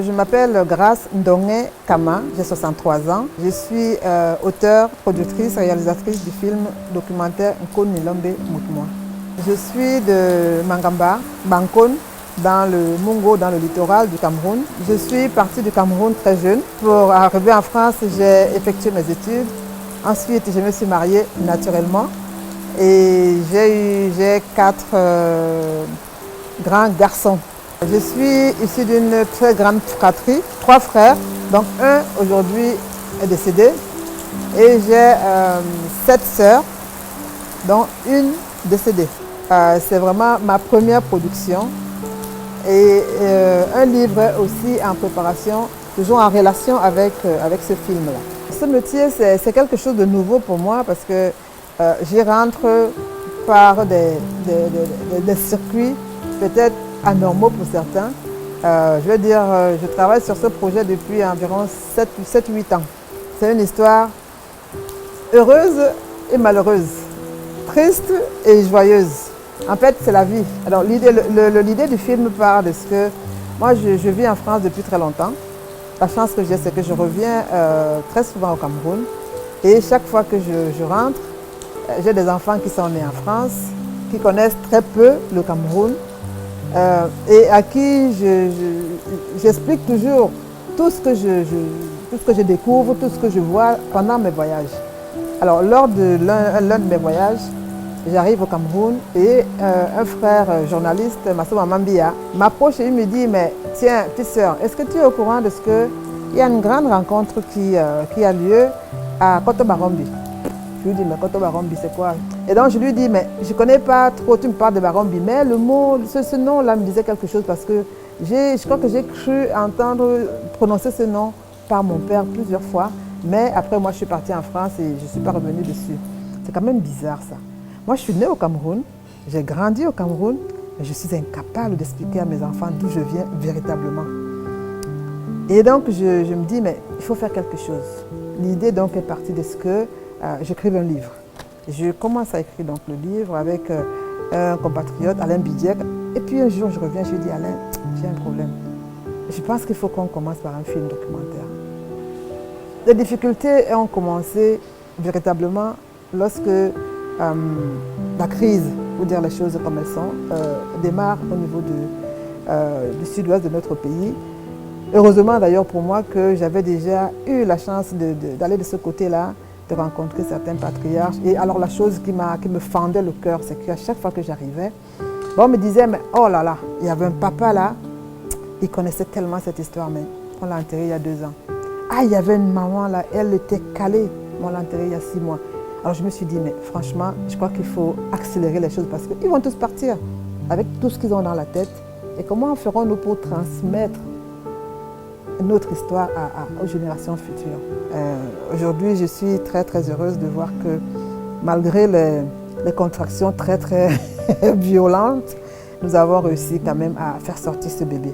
Je m'appelle Grace Ndonge Kama, j'ai 63 ans. Je suis auteure, productrice, réalisatrice du film documentaire Nkoni Lombe Moutmoa. Je suis de Mangamba, Bankone, dans le Mungo, dans le littoral du Cameroun. Je suis partie du Cameroun très jeune. Pour arriver en France, j'ai effectué mes études. Ensuite, je me suis mariée naturellement. Et j'ai 4 grands garçons. Je suis issue d'une très grande fratrie, 3 frères, donc un aujourd'hui est décédé. Et j'ai 7 sœurs, dont une décédée. C'est vraiment ma première production. Et un livre aussi en préparation, toujours en relation avec ce film-là. Ce métier, c'est quelque chose de nouveau pour moi parce que j'y rentre par des circuits peut-être anormaux pour certains. Je veux dire, je travaille sur ce projet depuis environ 7-8 ans. C'est une histoire heureuse et malheureuse, triste et joyeuse. En fait, c'est la vie. Alors, l'idée du film part de ce que moi, je vis en France depuis très longtemps. La chance que j'ai, c'est que je reviens très souvent au Cameroun. Et chaque fois que je rentre, j'ai des enfants qui sont nés en France, qui connaissent très peu le Cameroun et à qui j'explique toujours tout ce que je découvre, tout ce que je vois pendant mes voyages. Alors, lors de l'un de mes voyages, j'arrive au Cameroun et un frère journaliste, Massouma Mambia, m'approche et il me dit « Mais tiens, petite sœur, est-ce que tu es au courant de ce qu'il y a une grande rencontre qui a lieu à Koto-Barombi ?» Je lui dis « Mais Koto-Barombi, c'est quoi ?» Et donc je lui dis « Mais je ne connais pas trop, tu me parles de Barombi, mais le mot, ce nom-là me disait quelque chose parce que je crois que j'ai cru entendre prononcer ce nom par mon père plusieurs fois, mais après moi je suis partie en France et je ne suis pas revenue dessus. C'est quand même bizarre ça. Moi, je suis née au Cameroun, j'ai grandi au Cameroun, mais je suis incapable d'expliquer à mes enfants d'où je viens véritablement. Et donc, je me dis, mais il faut faire quelque chose. L'idée donc est partie de ce que j'écrive un livre. Je commence à écrire donc le livre avec un compatriote, Alain Bidiek. Et puis un jour, je reviens, je lui dis, Alain, j'ai un problème. Je pense qu'il faut qu'on commence par un film documentaire. Les difficultés ont commencé véritablement lorsque la crise, pour dire les choses comme elles sont, démarre au niveau du sud-ouest de notre pays. Heureusement d'ailleurs pour moi que j'avais déjà eu la chance d'aller de ce côté-là, de rencontrer certains patriarches. Et alors la chose qui me fendait le cœur, c'est qu'à chaque fois que j'arrivais, on me disait, mais oh là là, il y avait un papa là, il connaissait tellement cette histoire, mais on l'a enterré il y a 2 ans. Ah, il y avait une maman là, elle était calée, on l'a enterré il y a 6 mois. Alors je me suis dit, mais franchement, je crois qu'il faut accélérer les choses parce qu'ils vont tous partir avec tout ce qu'ils ont dans la tête. Et comment ferons-nous pour transmettre notre histoire aux générations futures? Aujourd'hui, je suis très très heureuse de voir que malgré les contractions très très violentes, nous avons réussi quand même à faire sortir ce bébé.